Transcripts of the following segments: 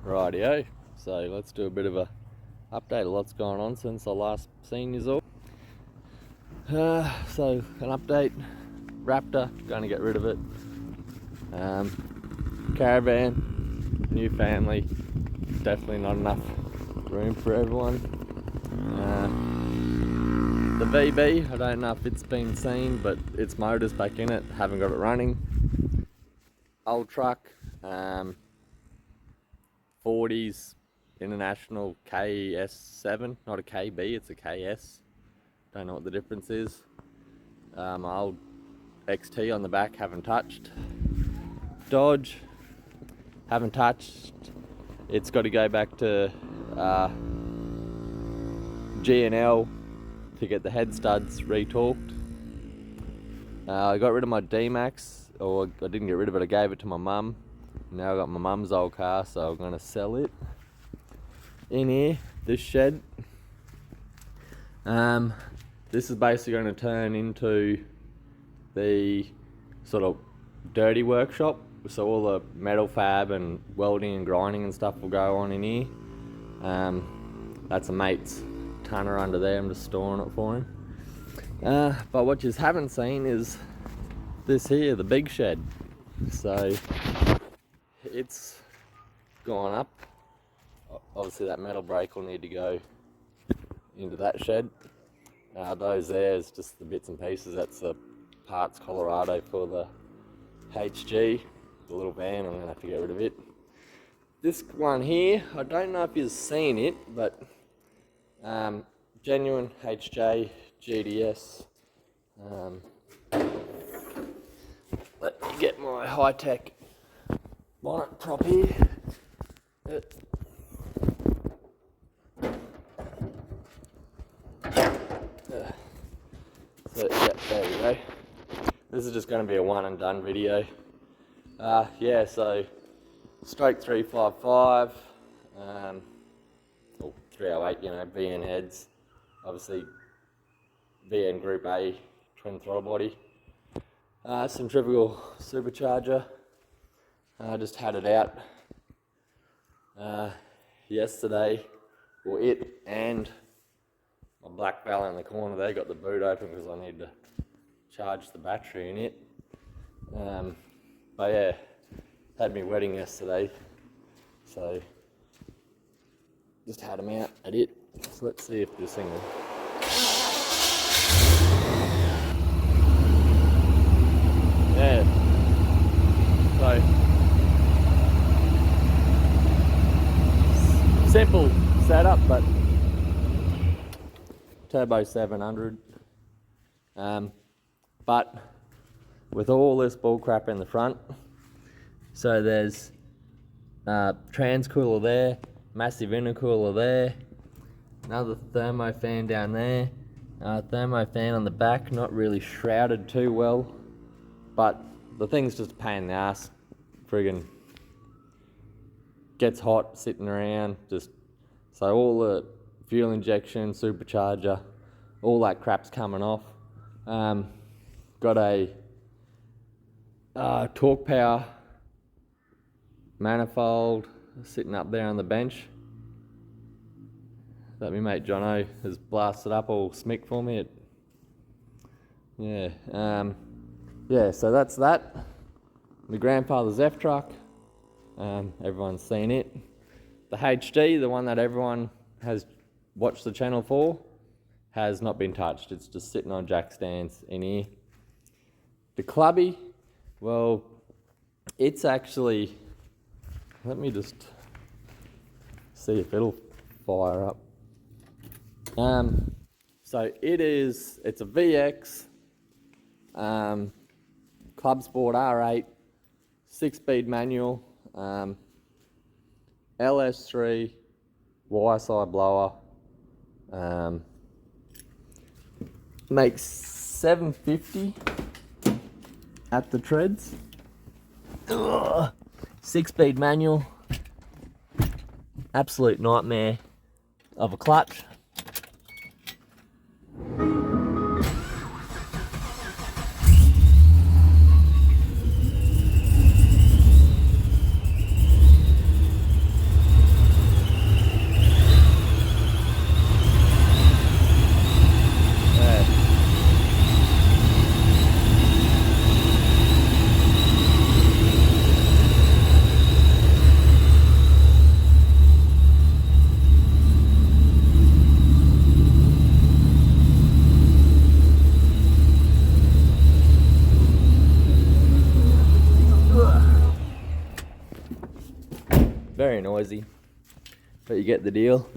Rightio, so let's do a bit of a update of what's going on since I last seen you all. So an update, Raptor, going to get rid of it. Caravan, new family, definitely not enough room for everyone. The VB, I don't know if it's been seen, but its motor's back in it, haven't got it running. Old truck, 40s International KS7, not a KB, it's a KS. Don't know what the difference is. Old XT on the back, haven't touched. Dodge, haven't touched. It's got to go back to G&L to get the head studs retorqued. I got rid of my D-Max, or I didn't get rid of it, I gave it to my mum. Now I got my mum's old car, so I'm going to sell it. In here, this shed. This is basically going to turn into the sort of dirty workshop. So all the metal fab and welding and grinding and stuff will go on in here. That's a mate's tonner under there, I'm just storing it for him. But what you haven't seen is this here, the big shed. So it's gone up. Obviously that metal brake will need to go into that shed. Those there is just the bits and pieces. That's the parts Colorado for the HG, the little van. I'm gonna have to get rid of it. This one here, I don't know if you've seen it, but genuine HJ GDS. Let me get my high-tech bonnet prop here. So yeah, there we go. This is just going to be a one and done video. Yeah, so stroke 355, or 308, you know, VN heads. Obviously VN Group A twin throttle body. Centrifugal supercharger. I just had it out yesterday. Well, it and my black Valley in the corner there got the boot open because I need to charge the battery in it. But yeah, had me wedding yesterday, so just had them out at it. So let's see if this thing will. Yeah. So simple setup, but turbo 700. But with all this bull crap in the front, so there's transcooler there, massive intercooler there, another thermo fan down there, thermo fan on the back, not really shrouded too well, but the thing's just a pain in the ass. Friggin' gets hot sitting around, just so all the fuel injection, supercharger, all that crap's coming off. Got a torque power manifold sitting up there on the bench that my mate Jono has blasted up all smick for me. Yeah, so that's that. My grandfather's F truck, everyone's seen it. The HD, the one that everyone has watched the channel for, has not been touched. It's just sitting on jack stands in here. The clubby, well, it's actually, let me just see if it'll fire up. So it's a VX, Club Sport R8, 6-speed manual, LS3, wire side blower, makes 750 at the treads. 6-speed manual, absolute nightmare of a clutch. very noisy, but you get the deal.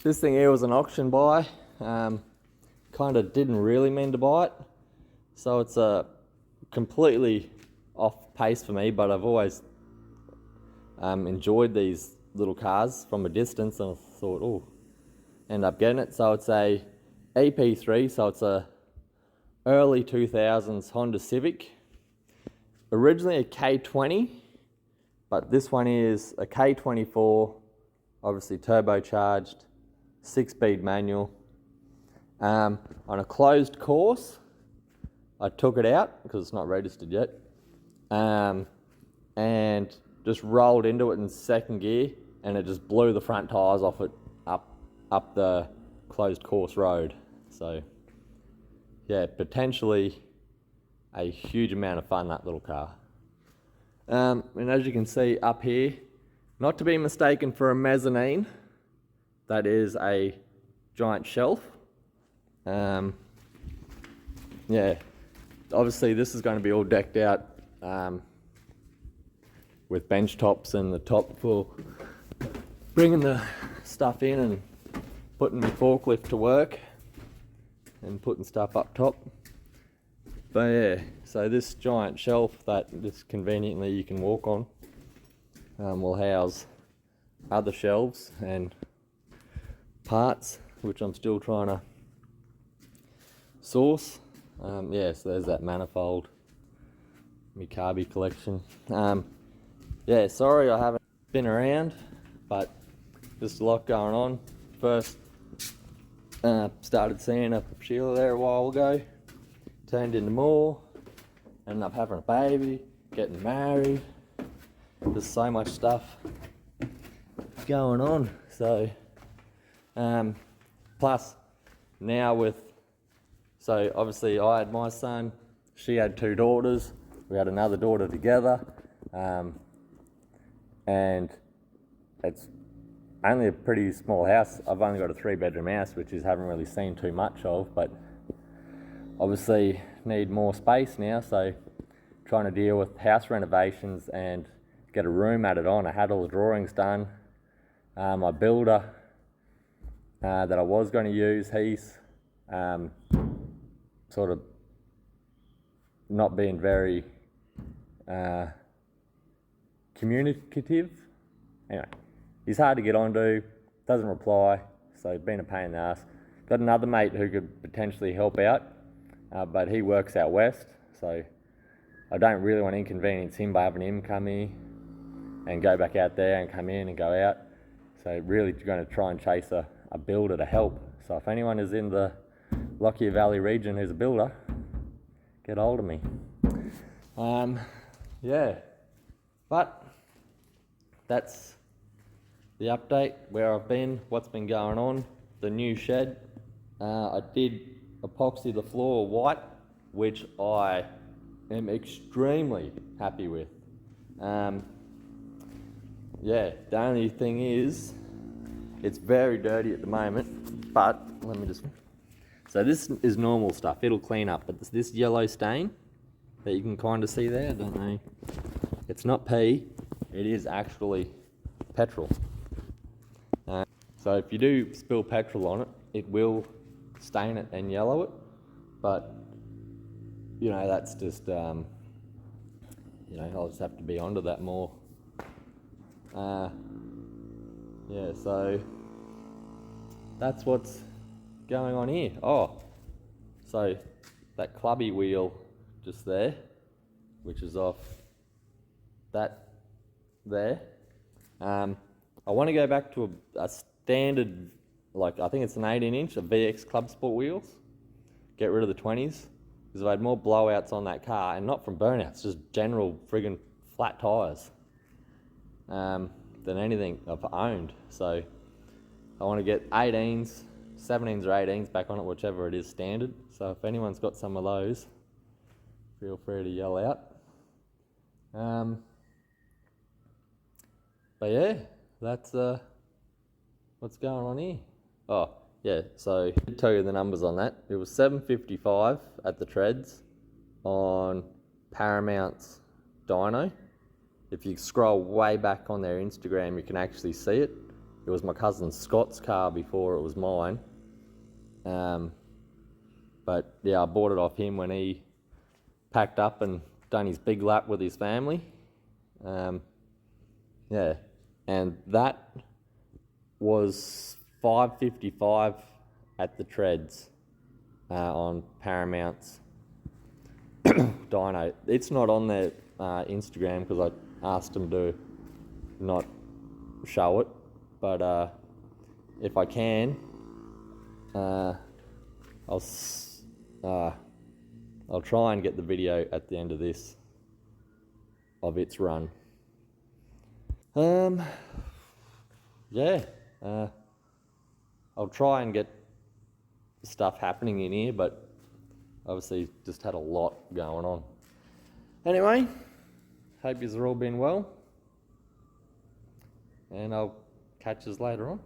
This thing here was an auction buy. Kind of didn't really mean to buy it, so it's a completely off pace for me, but I've always enjoyed these little cars from a distance, and I thought, oh, end up getting it. So it's a EP3, so it's a early 2000s Honda Civic. Originally a K20, but this one is a K24, obviously turbocharged, 6-speed manual. On a closed course, I took it out because it's not registered yet, and just rolled into it in second gear, and it just blew the front tyres off it up the closed course road. So yeah, potentially a huge amount of fun, that little car. And as you can see up here, not to be mistaken for a mezzanine, that is a giant shelf. Yeah, obviously this is going to be all decked out with bench tops and the top for bringing the stuff in and putting the forklift to work and putting stuff up top. But yeah, so this giant shelf that just conveniently you can walk on will house other shelves and parts, which I'm still trying to source. Yeah, so there's that manifold, my carby collection. Yeah, sorry I haven't been around, but just a lot going on. First, started seeing up Sheila there a while ago, turned into more, ended up having a baby, getting married. There's so much stuff going on. So, plus now so obviously I had my son, she had 2 daughters, we had another daughter together, and it's only a pretty small house. I've only got a 3-bedroom house, which I haven't really seen too much of, but obviously need more space now, so trying to deal with house renovations and get a room added on. I had all the drawings done. My builder that I was going to use, he's sort of not being very communicative. Anyway, he's hard to get onto, doesn't reply, so been a pain in the ass. Got another mate who could potentially help out, but he works out west, so I don't really want to inconvenience him by having him come here and go back out there and come in and go out. So really going to try and chase a builder to help. So if anyone is in the Lockyer Valley region who's a builder, get hold of me. Yeah, but that's the update, where I've been, what's been going on. The new shed, I did epoxy the floor white, which I am extremely happy with. Yeah, the only thing is, it's very dirty at the moment, but let me just... So this is normal stuff, it'll clean up, but this yellow stain that you can kind of see there, I don't know, it's not pee, it is actually petrol. So if you do spill petrol on it, it will stain it and yellow it, but you know, that's just, you know, I'll just have to be onto that more. Yeah, so that's what's going on here. Oh, so that clubby wheel just there, which is off that there. I want to go back to a standard, like I think it's an 18-inch, a VX Club Sport wheels. Get rid of the 20s, because I've had more blowouts on that car, and not from burnouts, just general friggin' flat tyres, than anything I've owned. So I want to get 18s, 17s or 18s back on it, whichever it is standard. So if anyone's got some of those, feel free to yell out. But yeah, that's what's going on here. Oh yeah, so to tell you the numbers on that, it was $755 at the treads on Paramount's dyno. if you scroll way back on their Instagram, you can actually see it. It was my cousin Scott's car before it was mine. But yeah, I bought it off him when he packed up and done his big lap with his family. Yeah, and that was $5.55 at the treads on Paramount's dyno. It's not on their Instagram because I asked them to not show it, but if I can, I'll try and get the video at the end of this of its run. Yeah, I'll try and get stuff happening in here, but obviously just had a lot going on. Anyway, hope you've all been well, and I'll catch you later on.